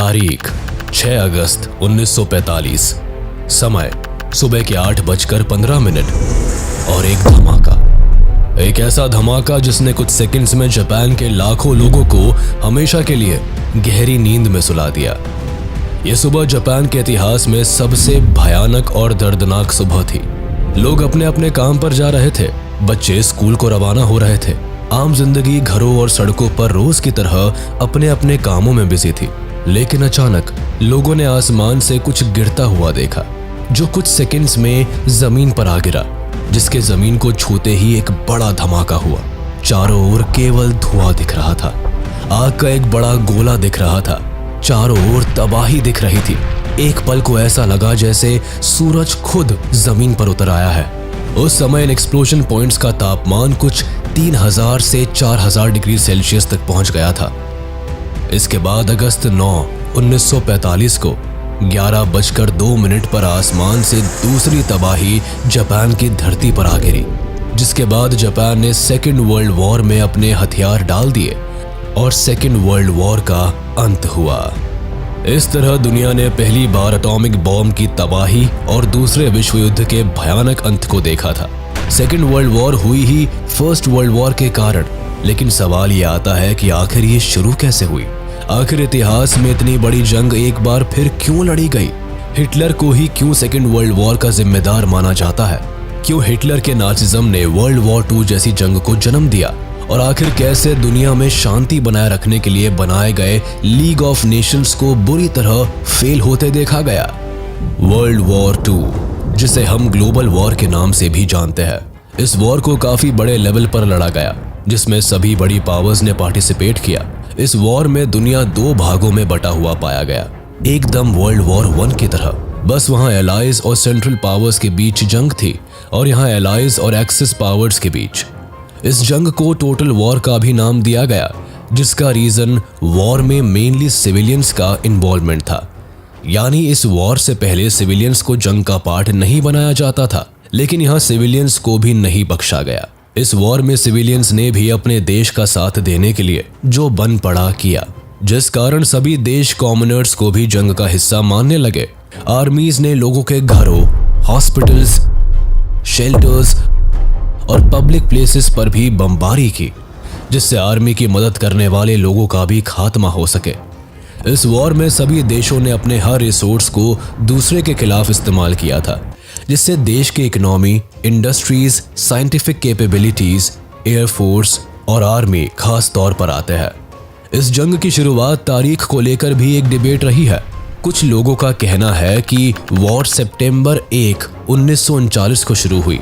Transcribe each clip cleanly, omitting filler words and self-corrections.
तारीख 6 अगस्त 1945। समय सुबह के 8:15 और एक धमाका। एक ऐसा धमाका जिसने कुछ सेकंड्स में जापान के लाखों लोगों को हमेशा के लिए गहरी नींद में सुला दिया। यह सुबह जापान के इतिहास में सबसे भयानक और दर्दनाक सुबह थी। लोग अपने अपने काम पर जा रहे थे, बच्चे स्कूल को रवाना हो रहे थे। आम जिंदगी घरों और सड़कों पर रोज की तरह अपने अपने कामों में बिजी थी। लेकिन अचानक लोगों ने आसमान से कुछ गिरता हुआ देखा, जो कुछ सेकंड्स में जमीन पर आ गिरा, जिसके जमीन को छूते ही एक बड़ा धमाका हुआ। चारों ओर केवल धुआं दिख रहा था। आग का एक बड़ा गोला दिख रहा था। चारों ओर तबाही दिख रही थी। एक पल को ऐसा लगा जैसे सूरज खुद जमीन पर उतर आया है। उस समय इन एक्सप्लोजन पॉइंट्स का तापमान कुछ 3000 से 4000 डिग्री सेल्सियस तक पहुंच गया था। इसके बाद अगस्त 9, 1945 को 11:02 पर आसमान से दूसरी तबाही जापान की धरती पर आ गिरी, जिसके बाद जापान ने सेकेंड वर्ल्ड वॉर में अपने हथियार डाल दिए और सेकेंड वर्ल्ड वॉर का अंत हुआ। इस तरह दुनिया ने पहली बार एटॉमिक बॉम्ब की तबाही और दूसरे विश्व युद्ध के भयानक अंत को देखा था। सेकेंड वर्ल्ड वॉर हुई ही फर्स्ट वर्ल्ड वॉर के कारण, लेकिन सवाल ये आता है कि आखिर ये शुरू कैसे हुई? आखिर इतिहास में इतनी बड़ी जंग एक बार फिर क्यों लड़ी गई? हिटलर को ही क्यों सेकेंड वर्ल्ड वॉर का जिम्मेदार माना जाता है? क्यों हिटलर के नाजिज्म ने वर्ल्ड वॉर 2 जैसी जंग को जन्म दिया? और आखिर कैसे दुनिया में शांति बनाए रखने के लिए बनाए गए लीग ऑफ नेशंस को बुरी तरह फेल होते देखा गया? वर्ल्ड वॉर 2, जिसे हम ग्लोबल वॉर के नाम से भी जानते हैं, इस वॉर को काफी बड़े लेवल पर लड़ा गया, जिसमें सभी बड़ी पावर्स ने पार्टिसिपेट किया। इस वॉर में दुनिया 2 भागों में बटा हुआ पाया गया, एकदम वर्ल्ड वॉर 1 की तरह। बस वहां एलाइज और सेंट्रल पावर्स के बीच जंग थी और यहाँ एलाइज और एक्सिस पावर्स के बीच। इस जंग को टोटल वॉर का भी नाम दिया गया, जिसका रीजन वॉर में मेनली सिविलियंस का इन्वॉल्वमेंट था। यानी इस वॉर से पहले सिविलियंस को जंग का पार्ट नहीं बनाया जाता था, लेकिन यहाँ सिविलियंस को भी नहीं बख्शा गया। इस वॉर में सिविलियंस ने भी अपने देश का साथ देने के लिए जो बन पड़ा किया, जिस कारण सभी देश कॉमनर्स को भी जंग का हिस्सा मानने लगे। आर्मीज ने लोगों के घरों, हॉस्पिटल्स, शेल्टर्स और पब्लिक प्लेसेस पर भी बमबारी की, जिससे आर्मी की मदद करने वाले लोगों का भी खात्मा हो सके। इस वॉर में सभी देशों ने अपने हर रिसोर्स को दूसरे के खिलाफ इस्तेमाल किया था, जिससे देश की economy, industries, scientific capabilities, air force और आर्मी खास तौर पर आते हैं। इस जंग की शुरुआत तारीख को लेकर भी एक डिबेट रही है। कुछ लोगों का कहना है कि वॉर सितंबर 1, 1939 को शुरू हुई,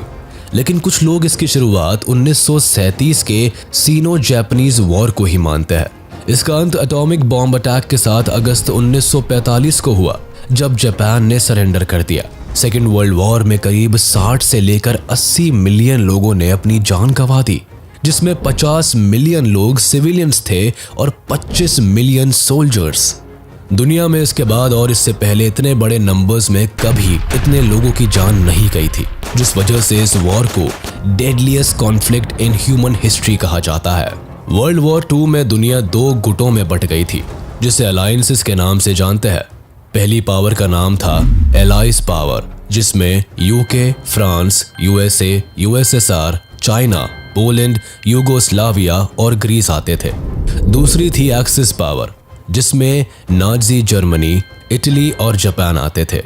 लेकिन कुछ लोग इसकी शुरुआत 1937 के सीनो जापानीज वॉर को ही मानते हैं। इसका अंत एटॉमिक बॉम्ब अटैक के साथ अगस्त 1945 को हुआ, जब जापान ने सरेंडर कर दिया। सेकेंड वर्ल्ड वॉर में करीब 60 से लेकर 80 मिलियन लोगों ने अपनी जान गंवा दी, जिसमें 50 मिलियन लोग सिविलियंस थे और 25 मिलियन सोल्जर्स। दुनिया में इसके बाद और इससे पहले इतने बड़े नंबर्स में कभी इतने लोगों की जान नहीं गई थी, जिस वजह से इस वॉर को deadliest conflict in human history कहा जाता है। वर्ल्ड वॉर 2 में दुनिया 2 गुटों में बट गई थी, जिसे अलायंसेस के नाम से जानते हैं। पहली पावर का नाम था एलाइज पावर, जिसमें UK, France, USA, USSR, China, Poland, Yugoslavia और ग्रीस आते थे। दूसरी थी एक्सिस पावर, जिसमें नाजी जर्मनी, इटली और जापान आते थे।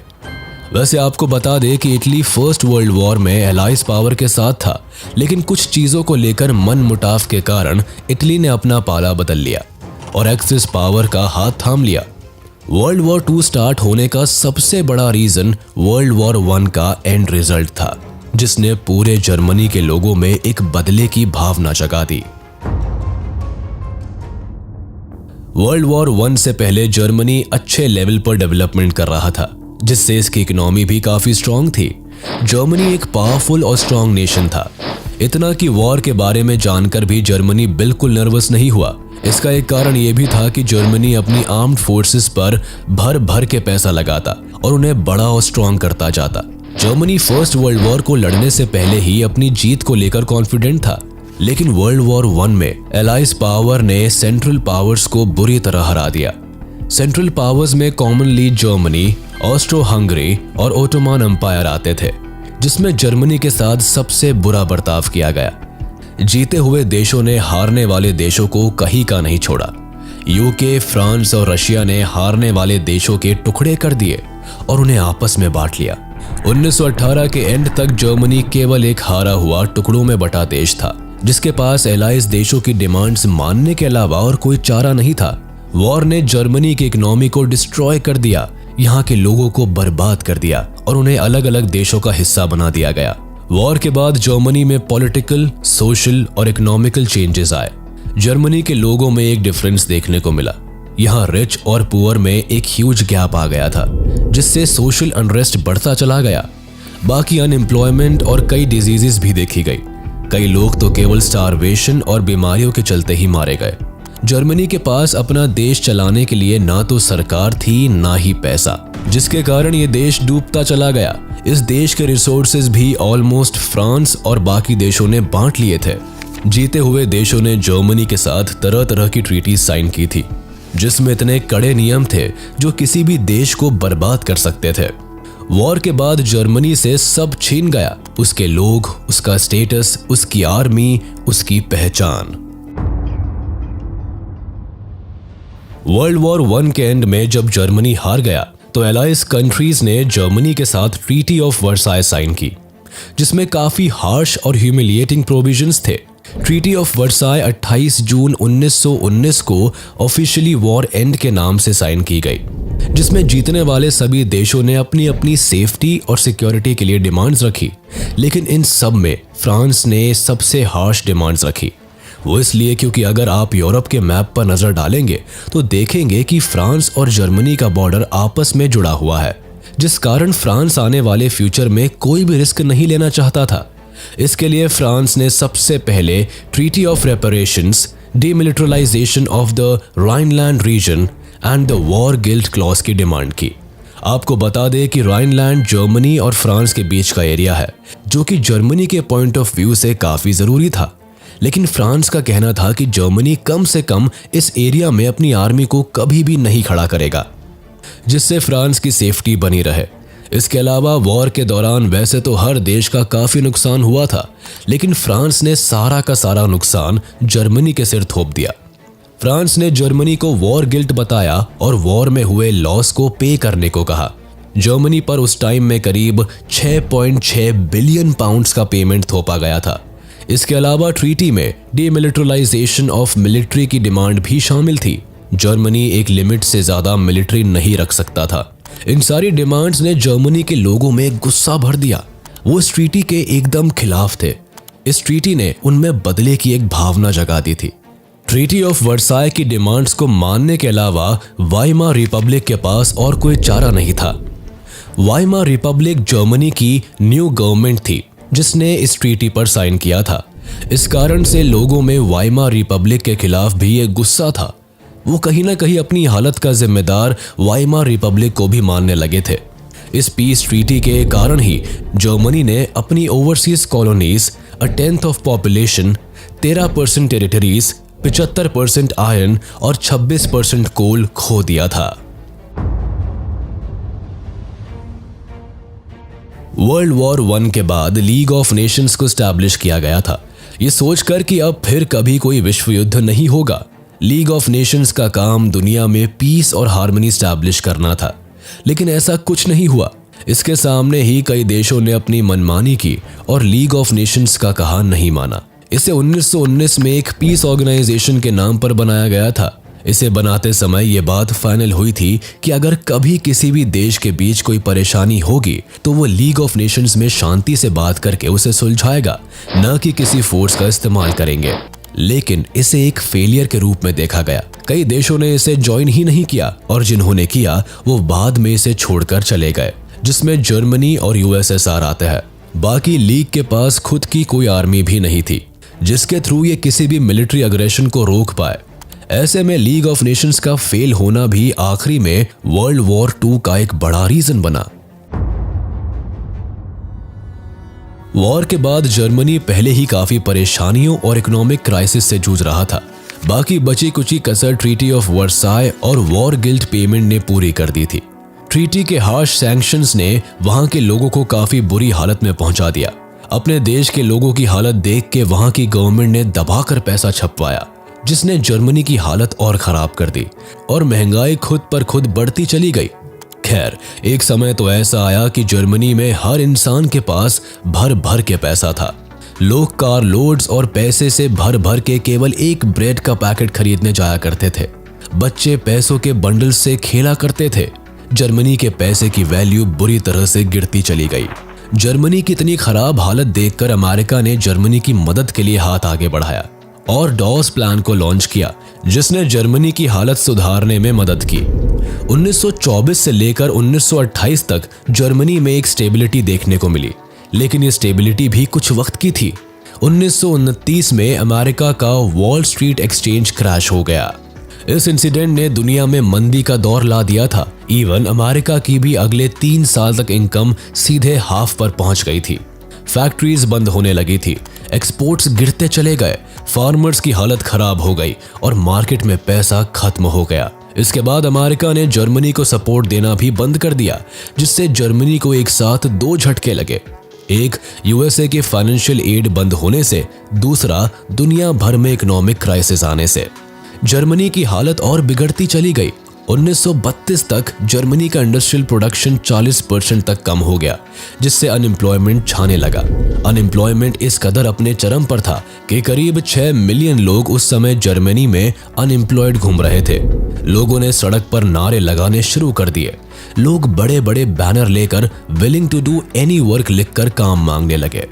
वैसे आपको बता दें कि इटली फर्स्ट वर्ल्ड वॉर में एलाइज पावर के साथ था, लेकिन कुछ चीज़ों को लेकर मनमुटाव के कारण इटली ने अपना पाला बदल लिया और एक्सिस पावर का हाथ थाम लिया। वर्ल्ड वॉर 2 स्टार्ट होने का सबसे बड़ा रीज़न वर्ल्ड वॉर 1 का एंड रिजल्ट था, जिसने पूरे जर्मनी के लोगों में एक बदले की भावना जगा दी। वर्ल्ड वॉर 1 से पहले जर्मनी अच्छे लेवल पर डेवलपमेंट कर रहा था, जिससे इसकी इकोनॉमी भी काफी स्ट्रांग थी। जर्मनी एक पावरफुल और स्ट्रांग नेशन था, इतना कि वॉर के बारे में जानकर भी जर्मनी बिल्कुल नर्वस नहीं हुआ। इसका एक कारण यह भी था कि जर्मनी अपनी आर्म्ड फोर्सेस पर भर भर के पैसा लगाता और उन्हें बड़ा और स्ट्रांग करता जाता। जर्मनी फर्स्ट वर्ल्ड वॉर को लड़ने से पहले ही अपनी जीत को लेकर कॉन्फिडेंट था, लेकिन वर्ल्ड वॉर 1 में एलाइज पावर ने सेंट्रल पावर्स को बुरी तरह हरा दिया। सेंट्रल पावर्स में कॉमनली जर्मनी, ऑस्ट्रो हंगरी और ओटोमन एम्पायर आते थे, जिसमें जर्मनी के साथ सबसे बुरा बर्ताव किया गया। जीते हुए देशों ने हारने वाले देशों को कहीं का नहीं छोड़ा। यूके, फ्रांस और रशिया ने हारने वाले देशों के टुकड़े कर दिए और उन्हें आपस में बांट लिया। 1918 के एंड तक जर्मनी केवल एक हारा हुआ टुकड़ों में बटा देश था, जिसके पास एलाइज देशों की डिमांड्स मानने के अलावा और कोई चारा नहीं था। वॉर ने जर्मनी की इकोनॉमी को डिस्ट्रॉय कर दिया, यहाँ के लोगों को बर्बाद कर दिया और उन्हें अलग अलग देशों का हिस्सा बना दिया गया। वॉर के बाद जर्मनी में पॉलिटिकल, सोशल और इकोनॉमिकल चेंजेस आए। जर्मनी के लोगों में एक डिफरेंस देखने को मिला। यहाँ रिच और पुअर में एक ह्यूज गैप आ गया था, जिससे सोशल अनरेस्ट बढ़ता चला गया। बाकी अनएम्प्लॉयमेंट और कई डिजीजेस भी देखी गई। कई लोग तो केवल स्टारवेशन और बीमारियों के चलते ही मारे गए। जर्मनी के पास अपना देश चलाने के लिए ना तो सरकार थी ना ही पैसा, जिसके कारण ये देश डूबता चला गया। इस देश के रिसोर्सेज भी ऑलमोस्ट फ्रांस और बाकी देशों ने बांट लिए थे। जीते हुए देशों ने जर्मनी के साथ तरह तरह की ट्रीटी साइन की थी, जिसमें इतने कड़े नियम थे जो किसी भी देश को बर्बाद कर सकते थे। वॉर के बाद जर्मनी से सब छीन गया, उसके लोग, उसका स्टेटस, उसकी आर्मी, उसकी पहचान। वर्ल्ड वॉर 1 के एंड में जब जर्मनी हार गया तो एलाइज कंट्रीज ने जर्मनी के साथ ट्रीटी ऑफ वर्साय साइन की, जिसमें काफी हार्श और ह्यूमिलिएटिंग प्रोविजंस थे। ट्रीटी ऑफ वर्साय 28 जून 1919 को ऑफिशियली वॉर एंड के नाम से साइन की गई, जिसमें जीतने वाले सभी देशों ने अपनी अपनी सेफ्टी और सिक्योरिटी के लिए डिमांड्स रखी। लेकिन इन सब में फ्रांस ने सबसे हार्श डिमांड्स रखी। वो इसलिए क्योंकि अगर आप यूरोप के मैप पर नजर डालेंगे तो देखेंगे कि फ्रांस और जर्मनी का बॉर्डर आपस में जुड़ा हुआ है, जिस कारण फ्रांस आने वाले फ्यूचर में कोई भी रिस्क नहीं लेना चाहता था। इसके लिए फ्रांस ने सबसे पहले treaty of reparations, demilitarisation of the Rhineland region and the war guilt clause की डिमांड की। आपको बता दें कि राइनलैंड जर्मनी और फ्रांस के बीच का एरिया है, जो कि जर्मनी के पॉइंट ऑफ व्यू से काफी जरूरी था। लेकिन फ्रांस का कहना था कि जर्मनी कम से कम इस एरिया में अपनी आर्मी को कभी भी नहीं खड़ा करेगा, जिससे फ्रांस की सेफ्टी बनी रहे। इसके अलावा वॉर के दौरान वैसे तो हर देश का काफी नुकसान हुआ था, लेकिन फ्रांस ने सारा का सारा नुकसान जर्मनी के सिर थोप दिया। फ्रांस ने जर्मनी को वॉर गिल्ट बताया और वॉर में हुए लॉस को पे करने को कहा। जर्मनी पर उस टाइम में करीब 6.6 बिलियन पाउंड्स का पेमेंट थोपा गया था। इसके अलावा ट्रीटी में डीमिलिटराइजेशन ऑफ मिलिट्री की डिमांड भी शामिल थी। जर्मनी एक लिमिट से ज्यादा मिलिट्री नहीं रख सकता था। इन सारी डिमांड्स ने जर्मनी के लोगों में गुस्सा भर दिया। वो इस ट्रीटी के एकदम खिलाफ थे। इस ट्रीटी ने उनमें बदले की एक भावना जगा दी थी। ट्रीटी ऑफ वर्साय की डिमांड्स को मानने के अलावा वाइमार रिपब्लिक के पास और कोई चारा नहीं था। वाइमार रिपब्लिक जर्मनी की न्यू गवर्नमेंट थी, जिसने इस ट्रीटी पर साइन किया था। इस कारण से लोगों में वाइमार रिपब्लिक के खिलाफ भी एक गुस्सा था। वो कहीं ना कहीं अपनी हालत का जिम्मेदार वाइमार रिपब्लिक को भी मानने लगे थे। इस पीस ट्रीटी के कारण ही जर्मनी ने अपनी overseas colonies, 1/10 of population, 13% territories, 75% iron और 26% कोल खो दिया था। वर्ल्ड वॉर 1 के बाद लीग ऑफ नेशंस को स्टैब्लिश किया गया था, ये सोचकर कि अब फिर कभी कोई विश्व युद्ध नहीं होगा। लीग ऑफ नेशंस का काम दुनिया में पीस और हार्मनी स्टैब्लिश करना था, लेकिन ऐसा कुछ नहीं हुआ। इसके सामने ही कई देशों ने अपनी मनमानी की और लीग ऑफ नेशंस का कहा नहीं माना। इसे 1919 में एक पीस ऑर्गेनाइजेशन के नाम पर बनाया गया था। इसे बनाते समय ये बात फाइनल हुई थी कि अगर कभी किसी भी देश के बीच कोई परेशानी होगी तो वो लीग ऑफ नेशंस में शांति से बात करके उसे सुलझाएगा, न कि किसी फोर्स का इस्तेमाल करेंगे। लेकिन इसे एक फेलियर के रूप में देखा गया। कई देशों ने इसे ज्वाइन ही नहीं किया और जिन्होंने किया वो बाद में इसे छोड़कर चले गए, जिसमें जर्मनी और यूएसएसआर आते हैं। बाकी लीग के पास खुद की कोई आर्मी भी नहीं थी जिसके थ्रू ये किसी भी मिलिट्री अग्रेशन को रोक पाए। ऐसे में लीग ऑफ नेशंस का फेल होना भी आखिरी में वर्ल्ड वॉर 2 का एक बड़ा रीजन बना। वॉर के बाद जर्मनी पहले ही काफी परेशानियों और इकोनॉमिक क्राइसिस से जूझ रहा था। बाकी बची कुची कसर ट्रीटी ऑफ वर्साय और वॉर गिल्ट पेमेंट ने पूरी कर दी थी। ट्रीटी के हार्श सैंक्शंस ने वहां के लोगों को काफी बुरी हालत में पहुंचा दिया। अपने देश के लोगों की हालत देख के वहां की गवर्नमेंट ने दबाकर पैसा छपवाया, जिसने जर्मनी की हालत और खराब कर दी और महंगाई खुद पर खुद बढ़ती चली गई। खैर, एक समय तो ऐसा आया कि जर्मनी में हर इंसान के पास भर भर के पैसा था। लोग कार लोड्स और पैसे से भर भर के केवल एक ब्रेड का पैकेट खरीदने जाया करते थे। बच्चे पैसों के बंडल से खेला करते थे। जर्मनी के पैसे की वैल्यू बुरी तरह से गिरती चली गई। जर्मनी की इतनी खराब हालत देखकर अमेरिका ने जर्मनी की मदद के लिए हाथ आगे बढ़ाया और डॉस प्लान को लॉन्च किया, जिसने जर्मनी की हालत सुधारने में मदद की। 1924 से लेकर 1928 तक जर्मनी में एक स्टेबिलिटी देखने को मिली, लेकिन ये स्टेबिलिटी भी कुछ वक्त की थी। 1929 में अमेरिका का वॉल स्ट्रीट एक्सचेंज क्रैश हो गया। इस इंसिडेंट ने दुनिया में मंदी का दौर ला दिया था। इवन अमेरिका की भी अगले 3 साल तक इनकम सीधे हाफ पर पहुंच गई थी। फैक्ट्रीज बंद होने लगी थी, एक्सपोर्ट्स गिरते चले गए, फार्मर्स की हालत खराब हो गई और मार्केट में पैसा खत्म हो गया। इसके बाद अमेरिका ने जर्मनी को सपोर्ट देना भी बंद कर दिया, जिससे जर्मनी को एक साथ 2 झटके लगे। एक, यूएसए के फाइनेंशियल एड बंद होने से, दूसरा दुनिया भर में इकोनॉमिक क्राइसिस आने से। जर्मनी की हालत और बिगड़ती चली गई। 1932 तक जर्मनी का इंडस्ट्रियल प्रोडक्शन 40% तक कम हो गया, जिससे अनएम्प्लॉयमेंट छाने लगा। अनएम्प्लॉयमेंट इस कदर अपने चरम पर था कि करीब 6 मिलियन लोग उस समय जर्मनी में अनएम्प्लॉयड घूम रहे थे। लोगों ने सड़क पर नारे लगाने शुरू कर दिए। लोग बड़े बड़े बैनर लेकर willing to do any work लिखकर काम मांगने लगे।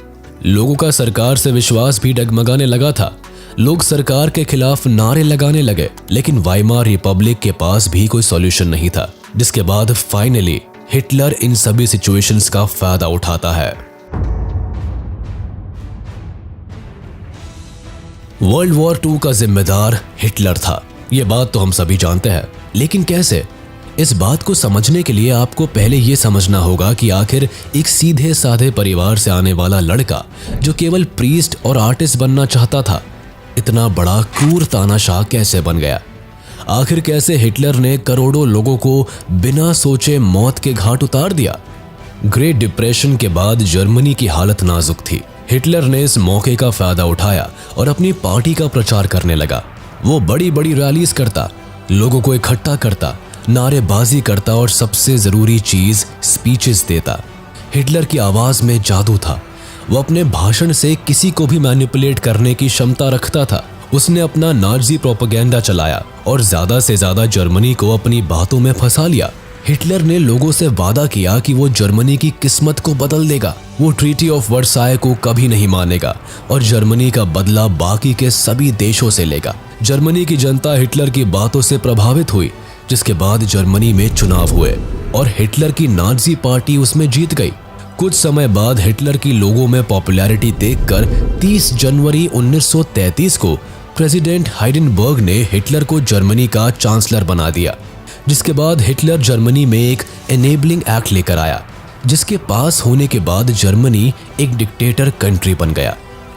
लोगों का सरकार से विश्वास भी डगमगाने लगा था। लोग सरकार के खिलाफ नारे लगाने लगे, लेकिन वाइमार रिपब्लिक के पास भी कोई सॉल्यूशन नहीं था, जिसके बाद फाइनली हिटलर इन सभी सिचुएशंस का फायदा उठाता है। वर्ल्ड वॉर 2 का जिम्मेदार हिटलर था, यह बात तो हम सभी जानते हैं, लेकिन कैसे? इस बात को समझने के लिए आपको पहले यह समझना होगा कि आखिर एक सीधे साधे परिवार से आने वाला लड़का जो केवल प्रीस्ट और आर्टिस्ट बनना चाहता था, इतना बड़ा क्रूर तानाशाह कैसे बन गया? आखिर कैसे हिटलर ने करोड़ों लोगों को बिना सोचे मौत के घाट उतार दिया? ग्रेट डिप्रेशन के बाद जर्मनी की हालत नाजुक थी। हिटलर ने इस मौके का फायदा उठाया और अपनी पार्टी का प्रचार करने लगा। वो बड़ी बड़ी रैलीज करता, लोगों को इकट्ठा करता, नारेबाजी करता और सबसे जरूरी चीज स्पीचेस देता। हिटलर की आवाज में जादू था। वो अपने भाषण से किसी को भी मैनिपुलेट करने की क्षमता रखता था। उसने अपना नाजी प्रोपेगेंडा चलाया और ज्यादा से ज्यादा जर्मनी को अपनी बातों में फंसा लिया। हिटलर ने लोगों से वादा किया कि वो जर्मनी की किस्मत को बदल देगा। वो ट्रीटी ऑफ वर्साय को कभी नहीं मानेगा और जर्मनी का बदला बाकी के सभी देशों से लेगा। जर्मनी की जनता हिटलर की बातों से प्रभावित हुई, जिसके बाद जर्मनी में चुनाव हुए और हिटलर की नाजी पार्टी उसमें जीत गई। कुछ समय बाद हिटलर की लोगों में पॉपुलैरिटी देखकर 30 जनवरी 1933 को प्रेसिडेंट हाइडेनबर्ग ने हिटलर को जर्मनी का चांसलर बना दिया, जिसके बाद हिटलर जर्मनी में एक एनेबलिंग एक्ट लेकर आया, जिसके पास होने के बाद जर्मनी एक डिक्टेटर कंट्री बन गया।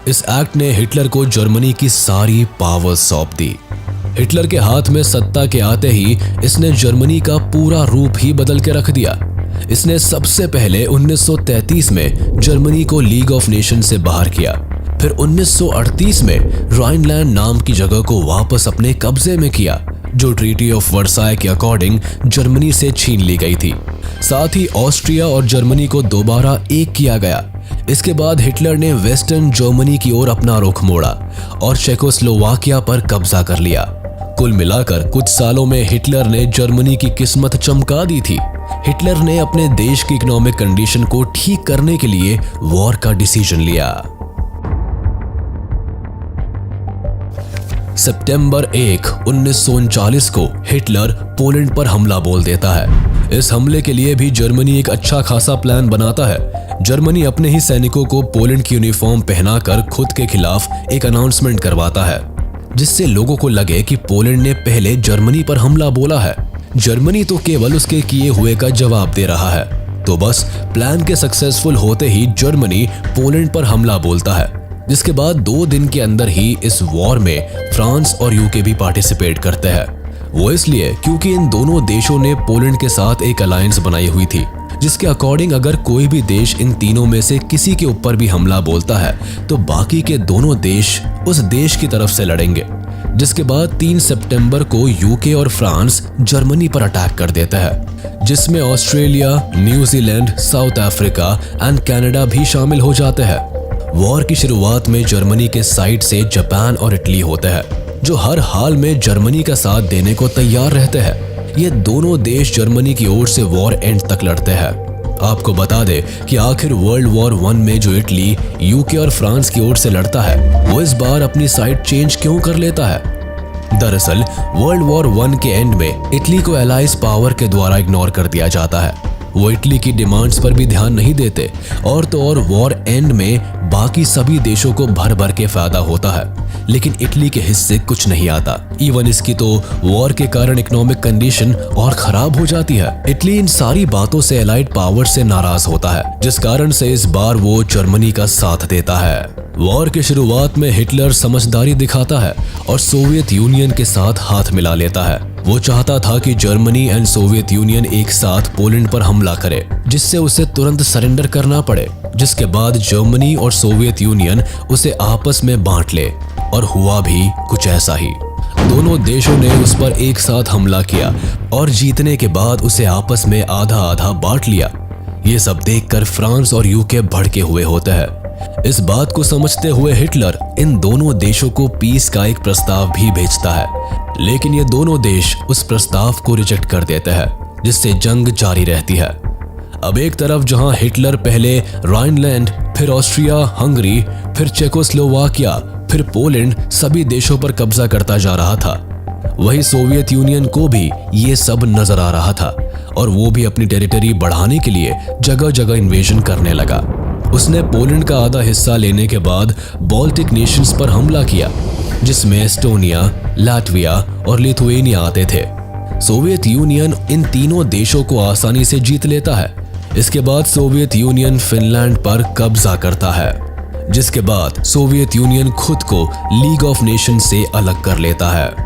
इस एक्ट ने हिटलर को जर्मनी की सारी पावर सौंप दी। हिटलर के हाथ में सत्ता के आते ही इसने जर्मनी का पूरा रूप ही बदल के रख दिया। इसने सबसे पहले 1933 में जर्मनी को लीग ऑफ नेशन से बाहर किया। फिर 1938 में राइनलैंड नाम की जगह को वापस अपने कब्जे में किया, जो ट्रीटी ऑफ वर्साय के अकॉर्डिंग जर्मनी से छीन ली गई थी। साथ ही ऑस्ट्रिया और जर्मनी को दोबारा एक किया गया। इसके बाद हिटलर ने वेस्टर्न जर्मनी की ओर अपना रुख मोड़ा और चेकोस्लोवाकिया पर कब्जा कर लिया। कुल मिलाकर कुछ सालों में हिटलर ने जर्मनी की किस्मत चमका दी थी। हिटलर ने अपने देश की इकोनॉमिक कंडीशन को ठीक करने के लिए वॉर का डिसीजन लिया। सितंबर 1, 1939 को हिटलर पोलैंड पर हमला बोल देता है। इस हमले के लिए भी जर्मनी एक अच्छा खासा प्लान बनाता है। जर्मनी अपने ही सैनिकों को पोलैंड की यूनिफॉर्म पहनाकर खुद के खिलाफ एक अनाउंसमेंट करवाता है, जिससे लोगों को लगे कि पोलैंड ने पहले जर्मनी पर हमला बोला है। जर्मनी तो केवल उसके किए हुए का जवाब दे रहा है। तो बस प्लान के सक्सेसफुल होते ही जर्मनी पोलैंड पर हमला बोलता है। जिसके बाद 2 दिन के अंदर ही इस वॉर में फ्रांस और यूके भी पार्टिसिपेट करते हैं। वो इसलिए क्योंकि इन दोनों देशों ने पोलैंड के साथ एक अलायंस बनाई हुई थी, जिसके अकॉर्डिंग अगर कोई भी देश इन तीनों में से किसी के ऊपर भी हमला बोलता है तो बाकी के दोनों देश उस देश की तरफ से लड़ेंगे। जिसके बाद 3 सितंबर को यूके और फ्रांस जर्मनी पर अटैक कर देता है, जिसमें Australia, New Zealand, south Africa and Canada भी शामिल हो जाते हैं। वॉर की शुरुआत में जर्मनी के साइड से जापान और इटली होते हैं, जो हर हाल में जर्मनी का साथ देने को तैयार रहते हैं। ये दोनों देश जर्मनी की ओर से वॉर एंड तक लड़ते हैं। आपको बता दे कि आखिर वर्ल्ड वॉर 1 में जो इटली, यूके और फ्रांस की ओर से लड़ता है, वो इस बार अपनी साइड चेंज क्यों कर लेता है? दरअसल वर्ल्ड वॉर 1 के एंड में इटली को एलाइज पावर के द्वारा इग्नोर कर दिया जाता है। वो इटली की डिमांड्स पर भी ध्यान नहीं देते और तो और वॉर एंड में बाकी सभी देशों को भर भर के फायदा होता है, लेकिन इटली के हिस्से कुछ नहीं आता। इवन इसकी तो वॉर के कारण इकोनॉमिक कंडीशन और खराब हो जाती है। इटली इन सारी बातों से एलाइड पावर से नाराज होता है, जिस कारण से इस बार वो जर्मनी का साथ देता है। वॉर की शुरुआत में हिटलर समझदारी दिखाता है और सोवियत यूनियन के साथ हाथ मिला लेता है। वो चाहता था कि जर्मनी एंड सोवियत यूनियन एक साथ पोलैंड पर हमला करे, जिससे उसे तुरंत सरेंडर करना पड़े, जिसके बाद जर्मनी और सोवियत यूनियन उसे आपस में बांट ले। और हुआ भी कुछ ऐसा ही। दोनों देशों ने उस पर एक साथ हमला किया और जीतने के बाद उसे आपस में आधा आधा बांट लिया। ये सब देखकर फ्रांस और यूके भड़के हुए होते हैं। इस बात को समझते हुए हिटलर इन दोनों देशों को पीस का एक प्रस्ताव भी भेजता है, लेकिन ये दोनों देश उस प्रस्ताव को रिजेक्ट कर देते हैं, जिससे जंग जारी रहती है। अब एक तरफ जहां हिटलर पहले राइनलैंड, फिर ऑस्ट्रिया हंगरी, फिर चेकोस्लोवाकिया, फिर पोलैंड सभी देशों पर कब्जा करता जा रहा था, वही सोवियत यूनियन को भी ये सब नजर आ रहा था और वो भी अपनी टेरिटरी बढ़ाने के लिए जगह जगह इन्वेजन करने लगा। उसने पोलैंड का आधा हिस्सा लेने के बाद बाल्टिक नेशंस पर हमला किया, जिसमें एस्टोनिया, लाटविया और लिथुआनिया आते थे। सोवियत यूनियन इन तीनों देशों को आसानी से जीत लेता है। इसके बाद सोवियत यूनियन फिनलैंड पर कब्जा करता है, जिसके बाद सोवियत यूनियन खुद को लीग ऑफ नेशन से अलग कर लेता है।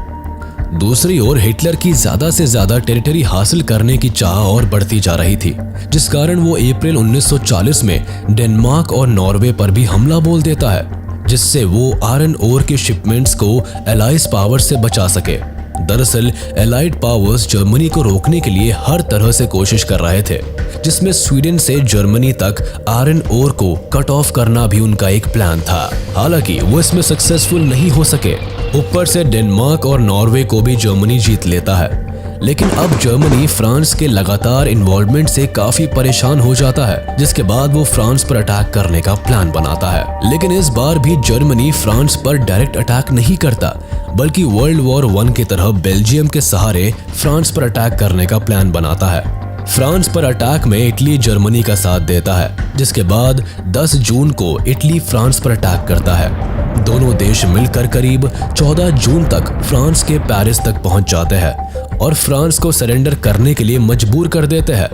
दूसरी ओर हिटलर की ज्यादा से ज्यादा टेरिटरी हासिल करने की चाह और बढ़ती जा रही थी, जिस कारण वो अप्रैल 1940 में डेनमार्क और नॉर्वे पर भी हमला बोल देता है, जिससे वो आयरन ओर के शिपमेंट्स को एलाइज पावर से बचा सके। दरअसल एलाइड पावर्स जर्मनी को रोकने के लिए हर तरह से कोशिश कर रहे थे, जिसमें स्वीडन से जर्मनी तक आयरन ओर को कट ऑफ करना भी उनका एक प्लान था। हालांकि वो इसमें सक्सेसफुल नहीं हो सके। ऊपर से डेनमार्क और नॉर्वे को भी जर्मनी जीत लेता है, लेकिन अब जर्मनी फ्रांस के लगातार इन्वॉल्वमेंट से काफी परेशान हो जाता है, जिसके बाद वो फ्रांस पर अटैक करने का प्लान बनाता है। लेकिन इस बार भी जर्मनी फ्रांस पर डायरेक्ट अटैक नहीं करता, बल्कि वर्ल्ड वॉर 1 की तरह बेल्जियम के सहारे फ्रांस पर अटैक करने का प्लान बनाता है। फ्रांस पर अटैक में इटली जर्मनी का साथ देता है, जिसके बाद 10 जून को इटली फ्रांस पर अटैक करता है। दोनों देश मिलकर करीब 14 जून तक फ्रांस के पेरिस तक पहुंच जाते हैं और फ्रांस को सरेंडर करने के लिए मजबूर कर देते हैं।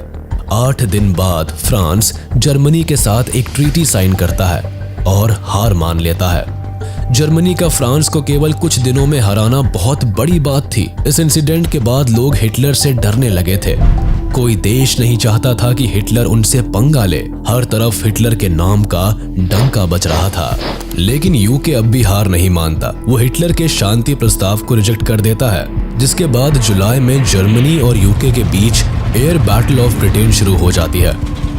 8 दिन बाद फ्रांस जर्मनी के साथ एक ट्रीटी साइन करता है और हार मान लेता है। जर्मनी का फ्रांस को केवल कुछ दिनों में हराना बहुत बड़ी बात थी। इस इंसिडेंट के बाद लोग हिटलर से डरने लगे थे। कोई देश नहीं चाहता था कि हिटलर उनसे पंगा ले। हर तरफ हिटलर के नाम का डंका बज रहा था। लेकिन यूके अब भी हार नहीं मानता। वो हिटलर के शांति प्रस्ताव को रिजेक्ट कर देता है, जिसके बाद जुलाई में जर्मनी और यूके के बीच एयर बैटल ऑफ ब्रिटेन शुरू हो जाती है।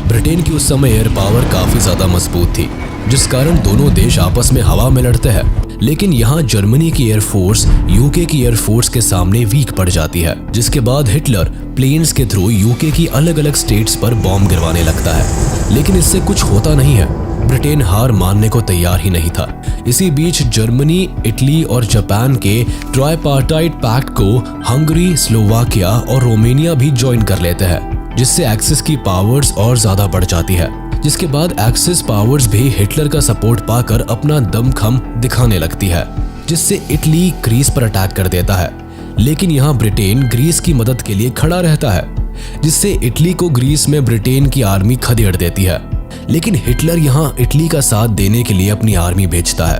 ब्रिटेन की उस समय एयर पावर काफी ज्यादा मजबूत थी, जिस कारण दोनों देश आपस में हवा में लड़ते हैं। लेकिन यहाँ जर्मनी की एयरफोर्स यूके की एयरफोर्स के सामने वीक पड़ जाती है, जिसके बाद हिटलर प्लेन्स के थ्रू यूके की अलग अलग स्टेट्स पर बॉम्ब गिरवाने लगता है। लेकिन इससे कुछ होता नहीं है। ब्रिटेन हार मानने को तैयार ही नहीं था। इसी बीच जर्मनी, इटली और जापान के ट्राइपार्टाइट पैक्ट को हंगरी, स्लोवाकिया और रोमानिया भी ज्वाइन कर लेते हैं, जिससे एक्सिस की पावर्स और ज्यादा बढ़ जाती है। जिसके बाद एक्सिस पावर्स भी हिटलर का सपोर्ट पाकर अपना दमखम दिखाने लगती है, जिससे इटली ग्रीस पर अटैक कर देता है। लेकिन यहाँ ब्रिटेन ग्रीस की मदद के लिए खड़ा रहता है, जिससे इटली को ग्रीस में ब्रिटेन की आर्मी खदेड़ देती है। लेकिन हिटलर यहाँ इटली का साथ देने के लिए अपनी आर्मी भेजता है,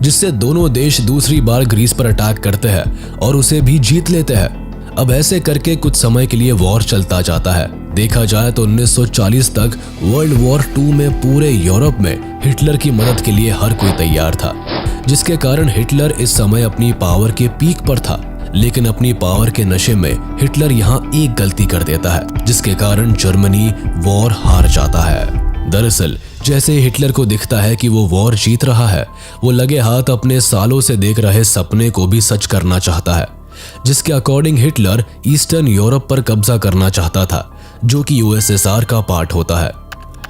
जिससे दोनों देश दूसरी बार ग्रीस पर अटैक करते हैं और उसे भी जीत लेते हैं। अब ऐसे करके कुछ समय के लिए वॉर चलता जाता है। देखा जाए तो 1940 तक वर्ल्ड वॉर 2 में पूरे यूरोप में हिटलर की मदद के लिए हर कोई तैयार था, जिसके कारण हिटलर इस समय अपनी पावर के पीक पर था। लेकिन अपनी पावर के नशे में हिटलर यहाँ एक गलती कर देता है, जिसके कारण जर्मनी वॉर हार जाता है। दरअसल जैसे ही हिटलर को दिखता है कि वो वॉर जीत रहा है, वो लगे हाथ अपने सालों से देख रहे सपने को भी सच करना चाहता है, जिसके अकॉर्डिंग हिटलर ईस्टर्न यूरोप पर कब्जा करना चाहता था, जो कि यूएसएसआर का पार्ट होता है।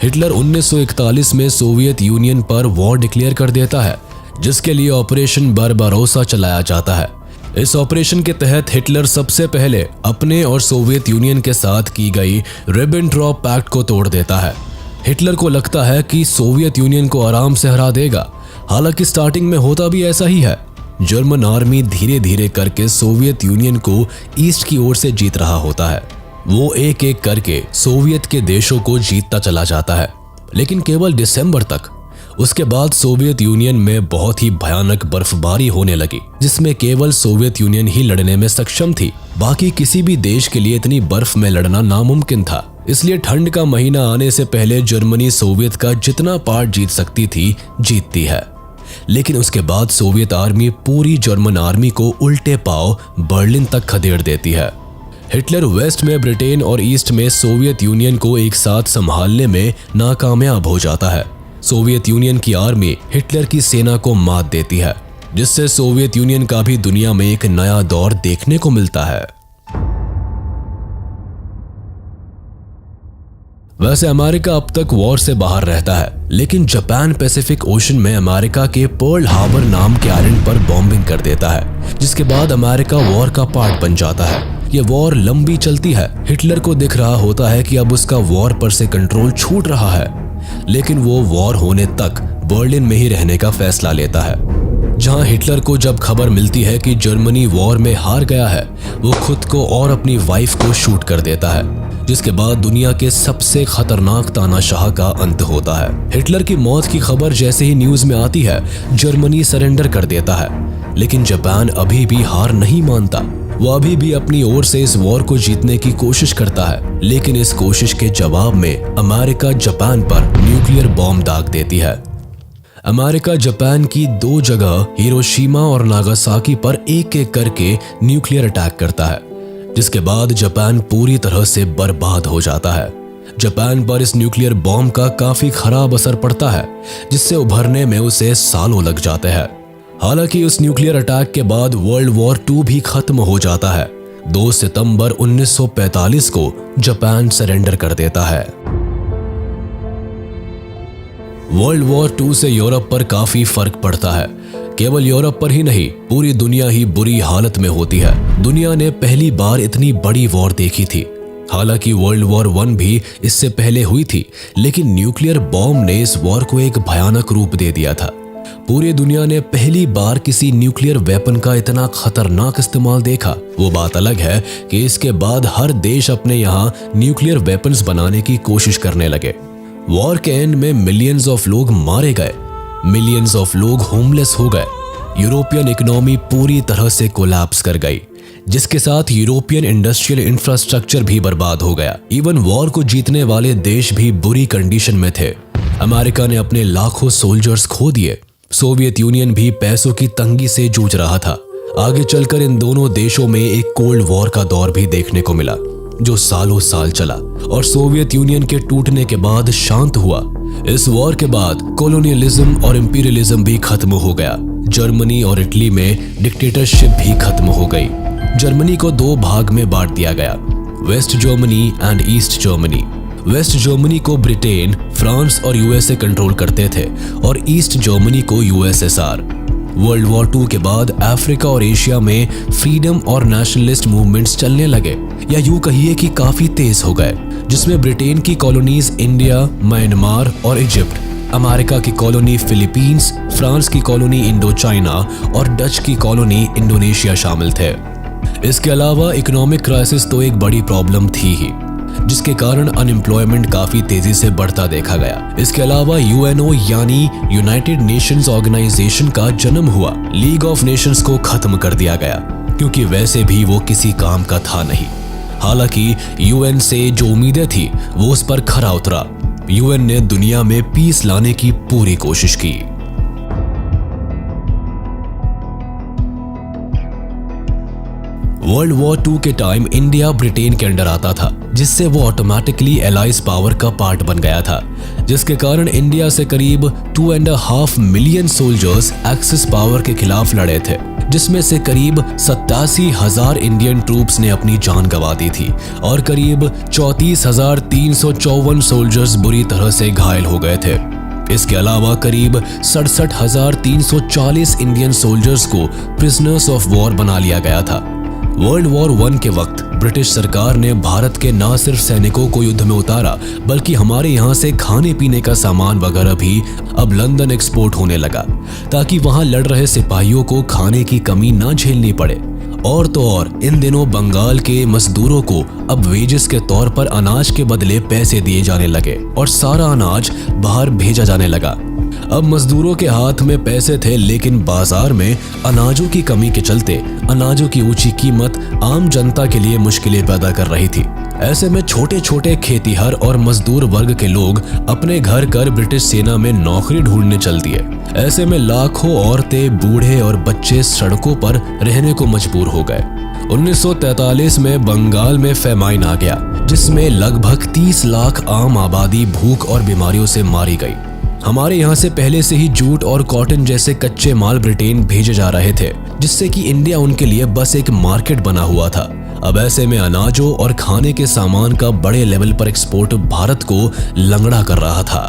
हिटलर 1941 में सोवियत यूनियन पर वॉर डिक्लेयर कर देता है, जिसके लिए ऑपरेशन बारबारोसा चलाया जाता है। इस ऑपरेशन के तहत हिटलर सबसे पहले अपने और सोवियत यूनियन के साथ की गई रिबेनट्रॉप पैक्ट को तोड़ देता है। हिटलर को लगता है कि सोवियत यूनियन को आराम से हरा देगा, हालांकि स्टार्टिंग में होता भी ऐसा ही है। जर्मन आर्मी धीरे धीरे करके सोवियत यूनियन को ईस्ट की ओर से जीत रहा होता है। वो एक एक करके सोवियत के देशों को जीतता चला जाता है, लेकिन केवल दिसंबर तक। उसके बाद सोवियत यूनियन में बहुत ही भयानक बर्फबारी होने लगी, जिसमें केवल सोवियत यूनियन ही लड़ने में सक्षम थी। बाकी किसी भी देश के लिए इतनी बर्फ में लड़ना नामुमकिन था। इसलिए ठंड का महीना आने से पहले जर्मनी सोवियत का जितना पार्ट जीत सकती थी, जीतती है। लेकिन उसके बाद सोवियत आर्मी पूरी जर्मन आर्मी को उल्टे पांव बर्लिन तक खदेड़ देती है। हिटलर वेस्ट में ब्रिटेन और ईस्ट में सोवियत यूनियन को एक साथ संभालने में नाकामयाब हो जाता है। सोवियत यूनियन की आर्मी हिटलर की सेना को मात देती है, जिससे सोवियत यूनियन का भी दुनिया में एक नया दौर देखने को मिलता है। वैसे अमेरिका अब तक वॉर से बाहर रहता है, लेकिन जापान पैसिफिक ओशन में अमेरिका के पर्ल हार्बर नाम के आइलैंड पर बॉम्बिंग कर देता है, जिसके बाद अमेरिका वॉर का पार्ट बन जाता है। ये वॉर लंबी चलती है। हिटलर को दिख रहा होता है कि अब उसका वॉर पर से कंट्रोल छूट रहा है, लेकिन वो वॉर होने तक बर्लिन में ही रहने का फैसला लेता है। जहां हिटलर को जब खबर मिलती है कि जर्मनी वॉर में हार गया है, वो खुद को और अपनी वाइफ को शूट कर देता है, जिसके बाद दुनिया के सबसे खतरनाक तानाशाह का अंत होता है। हिटलर की मौत की खबर जैसे ही न्यूज में आती है, जर्मनी सरेंडर कर देता है, लेकिन जापान अभी भी हार नहीं मानता। वो अभी भी अपनी ओर से इस वॉर को जीतने की कोशिश करता है, लेकिन इस कोशिश के जवाब में अमेरिका जापान पर न्यूक्लियर बॉम्ब दाग देती है। अमेरिका जापान की 2 जगह हिरोशिमा और नागासाकी पर एक एक करके न्यूक्लियर अटैक करता है, जिसके बाद जापान पूरी तरह से बर्बाद हो जाता है। जापान पर इस न्यूक्लियर बॉम्ब का काफी खराब असर पड़ता है, जिससे उभरने में उसे सालों लग जाते हैं। हालांकि उस न्यूक्लियर अटैक के बाद वर्ल्ड वॉर 2 भी खत्म हो जाता है। 2 सितंबर 1945 को जापान सरेंडर कर देता है। वर्ल्ड वॉर 2 से यूरोप पर काफी फर्क पड़ता है। केवल यूरोप पर ही नहीं, पूरी दुनिया ही बुरी हालत में होती है। दुनिया ने पहली बार इतनी बड़ी वॉर देखी थी। हालांकि वर्ल्ड वॉर 1 भी इससे पहले हुई थी, लेकिन न्यूक्लियर बॉम्ब ने इस वॉर को एक भयानक रूप दे दिया था। पूरी दुनिया ने पहली बार किसी न्यूक्लियर वेपन का इतना खतरनाक इस्तेमाल देखा। वो बात अलग है कि इसके बाद हर देश अपने यहाँ न्यूक्लियर वेपन्स बनाने की कोशिश करने लगे। वॉर के एंड में मिलियंस ऑफ लोग मारे गए, मिलियंस ऑफ लोग होमलेस हो गए। यूरोपियन इकोनॉमी पूरी तरह से कोलैप्स कर गई, जिसके साथ यूरोपियन इंडस्ट्रियल इंफ्रास्ट्रक्चर भी बर्बाद हो गया। इवन वॉर को जीतने वाले देश भी बुरी कंडीशन में थे। अमेरिका ने अपने लाखों सोल्जर्स खो दिए। सोवियत यूनियन भी पैसों की तंगी से जूझ रहा था। आगे चलकर इन दोनों देशों में एक कोल्ड वॉर का दौर भी देखने को मिला, जो सालों साल चला और सोवियत यूनियन के टूटने के बाद शांत हुआ। इस वॉर के बाद कॉलोनियलिज्म और इंपीरियलिज्म भी खत्म हो गया। जर्मनी और इटली में डिक्टेटरशिप भी खत्म हो गई। जर्मनी को 2 भाग में बांट दिया गया, west Germany and east Germany. West Germany को ब्रिटेन, फ्रांस और यूएसए कंट्रोल करते थे और ईस्ट जर्मनी को यूएसएसआर। वर्ल्ड वॉर 2 के बाद अफ्रीका और एशिया में फ्रीडम और नेशनलिस्ट मूवमेंट्स चलने लगे, या यूं कहिए कि काफी तेज हो गए, जिसमें ब्रिटेन की कॉलोनीज इंडिया, म्यांमार और इजिप्ट, अमेरिका की कॉलोनी फिलीपींस, फ्रांस की कॉलोनी इंडो चाइना और डच की कॉलोनी इंडोनेशिया शामिल थे। इसके अलावा इकोनॉमिक क्राइसिस तो एक बड़ी प्रॉब्लम थी ही। जिसके कारण अनएम्प्लॉयमेंट काफी तेजी से बढ़ता देखा गया। इसके अलावा यूएनओ यानी यूनाइटेड नेशंस ऑर्गेनाइजेशन का जन्म हुआ। लीग ऑफ नेशंस को खत्म कर दिया गया क्योंकि वैसे भी वो किसी काम का था नहीं। हालांकि यूएन से जो उम्मीदें थी वो उस पर खरा उतरा। यूएन ने दुनिया में पीस लाने की पूरी कोशिश की। वर्ल्ड वॉर 2 के टाइम इंडिया ब्रिटेन के अंडर आता था, जिससे वो ऑटोमेटिकली एलाइज पावर का पार्ट बन गया था, जिसके कारण इंडिया से करीब 2.5 मिलियन सोल्जर्स एक्सिस पावर के खिलाफ लड़े थे, जिसमें से करीब 87,000 इंडियन ट्रूप्स ने अपनी जान गंवा दी थी और करीब 34,354 सोल्जर्स बुरी तरह से घायल हो गए थे। इसके अलावा करीब 67,340 इंडियन सोल्जर्स को प्रिजनर्स ऑफ वॉर बना लिया गया था। वर्ल्ड वॉर 1 के वक्त ब्रिटिश सरकार ने भारत के न सिर्फ सैनिकों को युद्ध में उतारा, बल्कि हमारे यहाँ से खाने पीने का सामान वगैरह भी अब लंदन एक्सपोर्ट होने लगा, ताकि वहाँ लड़ रहे सिपाहियों को खाने की कमी न झेलनी पड़े। और तो और इन दिनों बंगाल के मजदूरों को अब वेजेस के तौर पर अनाज के बदले पैसे दिए जाने लगे और सारा अनाज बाहर भेजा जाने लगा। अब मजदूरों के हाथ में पैसे थे, लेकिन बाजार में अनाजों की कमी के चलते अनाजों की ऊंची कीमत आम जनता के लिए मुश्किलें पैदा कर रही थी। ऐसे में छोटे छोटे खेतीहर और मजदूर वर्ग के लोग अपने घर कर ब्रिटिश सेना में नौकरी ढूंढने चल दिए। ऐसे में लाखों औरतें, बूढ़े और बच्चे सड़कों पर रहने को मजबूर हो गए। 1943 में बंगाल में फेमाइन आ गया, जिसमें लगभग 30 लाख आम आबादी भूख और बीमारियों से मारी गई। हमारे यहाँ से पहले से ही जूट और कॉटन जैसे कच्चे माल ब्रिटेन भेजे जा रहे थे, जिससे कि इंडिया उनके लिए बस एक मार्केट बना हुआ था। अब ऐसे में अनाजों और खाने के सामान का बड़े लेवल पर एक्सपोर्ट भारत को लंगड़ा कर रहा था।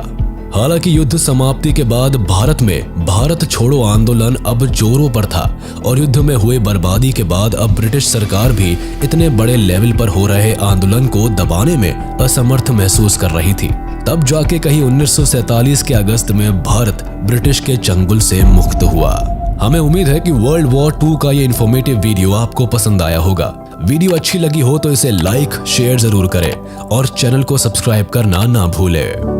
हालांकि युद्ध समाप्ति के बाद भारत में भारत छोड़ो आंदोलन अब जोरों पर था और युद्ध में हुए बर्बादी के बाद अब ब्रिटिश सरकार भी इतने बड़े लेवल पर हो रहे आंदोलन को दबाने में असमर्थ महसूस कर रही थी। तब जाके कहीं 1947 के अगस्त में भारत ब्रिटिश के चंगुल से मुक्त हुआ। हमें उम्मीद है कि वर्ल्ड वॉर 2 का ये इन्फॉर्मेटिव वीडियो आपको पसंद आया होगा। वीडियो अच्छी लगी हो तो इसे लाइक शेयर जरूर करें और चैनल को सब्सक्राइब करना ना भूलें।